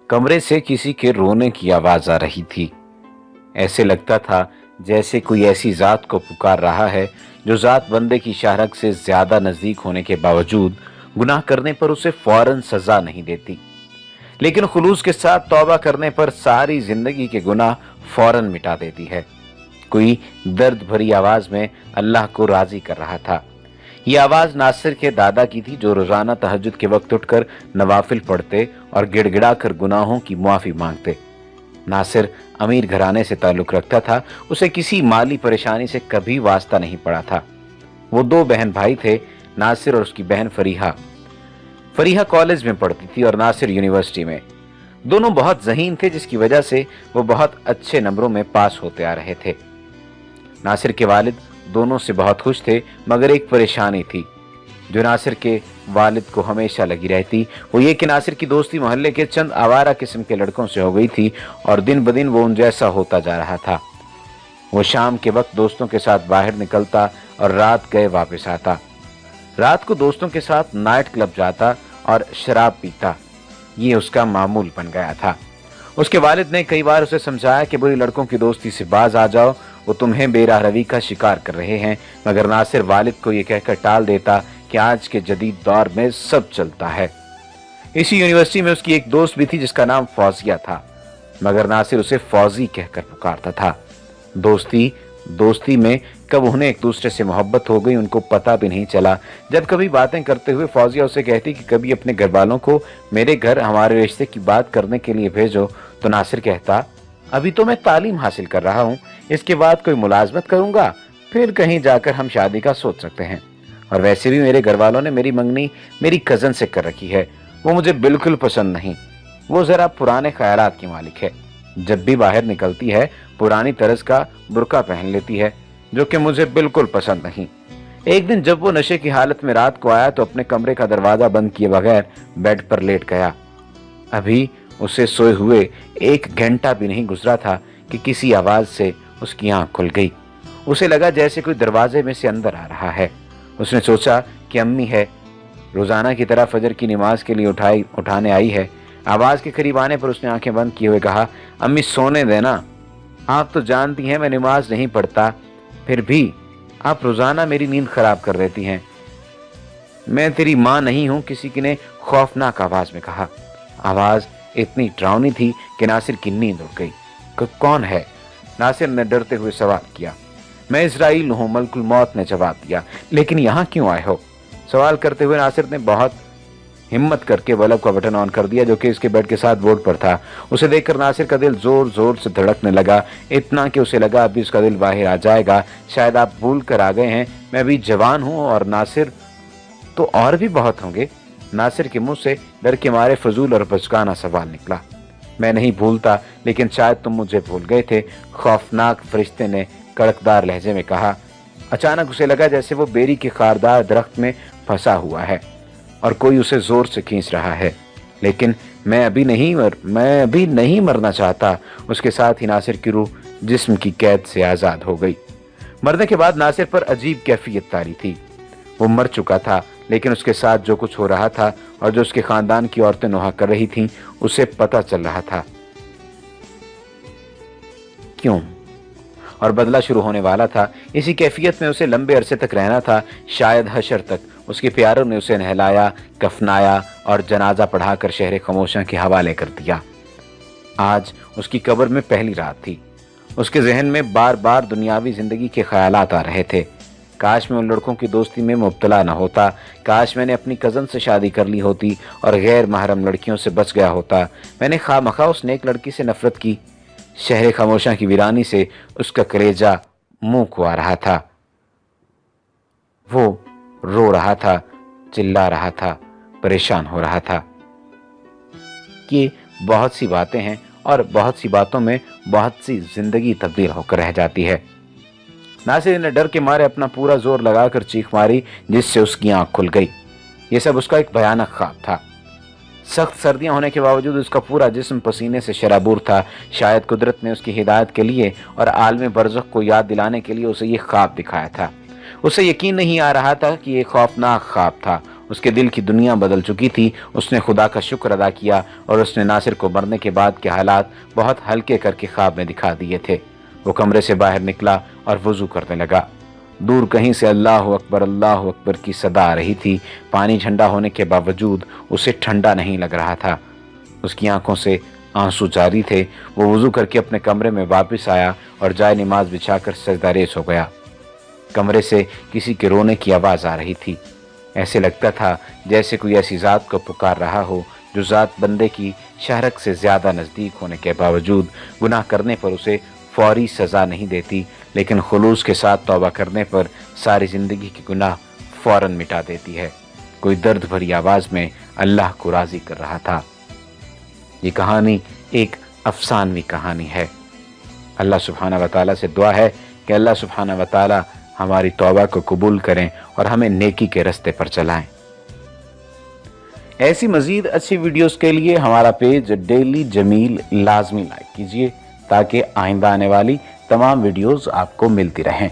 कमरे से किसी के रोने की आवाज आ रही थी। ऐसे लगता था जैसे कोई ऐसी जात को पुकार रहा है जो जात बंदे की शाहरग से ज्यादा नजदीक होने के बावजूद गुनाह करने पर उसे फौरन सजा नहीं देती, लेकिन खुलूस के साथ तौबा करने पर सारी जिंदगी के गुनाह फौरन मिटा देती है। कोई दर्द भरी आवाज में अल्लाह को राजी कर रहा था। यह आवाज नासिर के दादा की थी, जो रोजाना तहज्जुद के वक्त उठकर नवाफिल पढ़ते और गिड़गिड़ा कर गुनाहों की मुआफी मांगते। नासिर अमीर घराने से ताल्लुक रखता था। उसे किसी माली परेशानी से कभी वास्ता नहीं पड़ा था। वो दो बहन भाई थे, नासिर और उसकी बहन फरीहा। फरीहा कॉलेज में पढ़ती थी और नासिर यूनिवर्सिटी में। दोनों बहुत ज़हीन थे, जिसकी वजह से वो बहुत अच्छे नंबरों में पास होते आ रहे थे। नासिर के वालिद दोनों से बहुत खुश थे, मगर एक परेशानी थी जो नासिर के वालिद को हमेशा लगी रहती। वो ये कि नासिर की दोस्ती मोहल्ले के चंद आवारा किस्म के लड़कों से हो गई थी और दिन ब दिन वो उन जैसा होता जा रहा था। वो शाम के वक्त दोस्तों के साथ बाहर निकलता और रात गए वापस आता। रात को दोस्तों के साथ नाइट क्लब जाता और शराब पीता। ये उसका मामूल बन गया था। उसके वालिद ने कई बार उसे समझाया कि बुरी लड़कों की दोस्ती से बाज आ जाओ, वो तुम्हें बेराह रवी का शिकार कर रहे हैं, मगर नासिर वालिद को ये कहकर टाल देता कि आज के जदीद दौर में सब चलता है। इसी यूनिवर्सिटी में उसकी एक दोस्त भी थी जिसका नाम फौजिया था, मगर नासिर उसे फौजी कहकर पुकारता था। दोस्ती में कब उन्हें एक दूसरे से मोहब्बत हो गई उनको पता भी नहीं चला। जब कभी बातें करते हुए फौजिया उसे कहती कि कभी अपने घर वालों को मेरे घर हमारे रिश्ते की बात करने के लिए भेजो, तो नासिर कहता, अभी तो मैं तालीम हासिल कर रहा हूँ, इसके बाद कोई मुलाजमत करूंगा, फिर कहीं जाकर हम शादी का सोच सकते हैं। और वैसे भी मेरे घर वालों ने मेरी मंगनी मेरी कजन से कर रखी है, वो मुझे बिल्कुल पसंद नहीं। वो जरा पुराने ख्यालात की मालिक है। जब भी बाहर निकलती है पुरानी तरज का बुर्का पहन लेती है, जो कि मुझे बिल्कुल पसंद नहीं। एक दिन जब वो नशे की हालत में रात को आया तो अपने कमरे का दरवाजा बंद किए बगैर बेड पर लेट गया। अभी उसे सोए हुए 1 घंटा भी नहीं गुजरा था कि किसी आवाज से उसकी आंख खुल गई। उसे लगा जैसे कोई दरवाजे में से अंदर आ रहा है। उसने सोचा कि अम्मी है, रोजाना की तरह फजर की नमाज के लिए उठाने आई है। आवाज के करीब आने पर उसने आंखें बंद किए हुए कहा, अम्मी सोने देना, आप तो जानती हैं मैं नमाज नहीं पढ़ता, फिर भी आप रोजाना मेरी नींद खराब कर देती हैं। मैं तेरी माँ नहीं हूं, किसी ने खौफनाक आवाज में कहा। आवाज इतनी डरावनी थी कि नासिर की नींद उड़ गई। कौन है? नासिर ने डरते हुए सवाल किया। मैं इजराइल हूं, मलकुल मौत ने जवाब दिया। लेकिन यहाँ क्यों आए हो? सवाल करते हुए नासिर ने बहुत हिम्मत करके बल्ब का बटन ऑन कर दिया, जो कि इसके बेड के साथ बोर्ड पर था। उसे देखकर नासिर का दिल जोर जोर से धड़कने लगा, इतना कि उसे लगा अभी उसका दिल बाहर आ जाएगा। शायद आप भूल कर आ गए हैं, मैं अभी जवान हूं और नासिर तो और भी बहुत होंगे। नासिर के मुंह से डर के मारे फजूल और बचकाना सवाल निकला। मैं नहीं भूलता, लेकिन शायद तुम मुझे भूल गए थे, खौफनाक फरिश्ते ने कड़कदार लहजे में कहा। अचानक उसे लगा जैसे वो बेरी के खारदार दरख्त में फंसा हुआ है और कोई उसे जोर से खींच रहा है। लेकिन मैं अभी नहीं मरना चाहता। उसके साथ ही नासिर की रूह जिस्म की कैद से आजाद हो गई। मरने के बाद नासिर पर अजीब कैफियत तारी थी। वो मर चुका था, लेकिन उसके साथ जो कुछ हो रहा था और जो उसके खानदान की औरतें नोहा कर रही थीं, उसे पता चल रहा था। क्यों? और बदला शुरू होने वाला था। इसी कैफियत में उसे लंबे अरसे तक रहना था, शायद हशर तक। उसके प्यारों ने उसे नहलाया, कफनाया और जनाजा पढ़ाकर शहर खामोशा के हवाले कर दिया। आज उसकी कब्र में पहली रात थी। उसके जहन में बार बार दुनियावी जिंदगी के ख्यालात आ रहे थे। काश मैं उन लड़कों की दोस्ती में मुब्तला न होता, काश मैंने अपनी कज़न से शादी कर ली होती और गैर महरम लड़कियों से बच गया होता। मैंने खामखा उस नेक लड़की से नफरत की। शहर खामोशा की वीरानी से उसका कलेजा मुंह को आ रहा था। वो रो रहा था, चिल्ला रहा था, परेशान हो रहा था। ये बहुत सी बातें हैं और बहुत सी बातों में बहुत सी जिंदगी तब्दील होकर रह जाती है। नासिर ने डर के मारे अपना पूरा जोर लगाकर चीख मारी, जिससे उसकी आंख खुल गई। यह सब उसका एक भयानक ख्वाब था। सख्त सर्दियां होने के बावजूद उसका पूरा जिस्म पसीने से शराबूर था। शायद कुदरत ने उसकी हिदायत के लिए और आलम बरज़ख को याद दिलाने के लिए उसे ये ख्वाब दिखाया था। उसे यकीन नहीं आ रहा था कि यह खौफनाक ख्वाब था اس کے دل کی دنیا بدل چکی تھی۔ اس نے خدا کا شکر ادا کیا اور اس نے ناصر کو مرنے کے بعد کے حالات بہت ہلکے کر کے خواب میں دکھا دیے تھے۔ وہ کمرے سے باہر نکلا اور وضو کرنے لگا۔ دور کہیں سے اللہ اکبر کی صدا آ رہی تھی۔ پانی ٹھنڈا ہونے کے باوجود اسے ٹھنڈا نہیں لگ رہا تھا۔ اس کی آنکھوں سے آنسو جاری تھے۔ وہ وضو کر کے اپنے کمرے میں واپس آیا اور جائے نماز بچھا کر سجدہ ریز ہو گیا۔ کمرے سے کسی کے رونے کی آواز آ رہی تھی۔ ایسے لگتا تھا جیسے کوئی ایسی ذات کو پکار رہا ہو جو ذات بندے کی شہرت سے زیادہ نزدیک ہونے کے باوجود گناہ کرنے پر اسے فوری سزا نہیں دیتی، لیکن خلوص کے ساتھ توبہ کرنے پر ساری زندگی کی گناہ فوراً مٹا دیتی ہے۔ کوئی درد بھری آواز میں اللہ کو راضی کر رہا تھا۔ یہ کہانی ایک افسانوی کہانی ہے۔ اللہ سبحانہ و تعالیٰ سے دعا ہے کہ اللہ سبحانہ و تعالیٰ ہماری توبہ کو قبول کریں اور ہمیں نیکی کے رستے پر چلائیں۔ ایسی مزید اچھی ویڈیوز کے لیے ہمارا پیج ڈیلی جمیل لازمی لائک کیجیے تاکہ آئندہ آنے والی تمام ویڈیوز آپ کو ملتی رہیں۔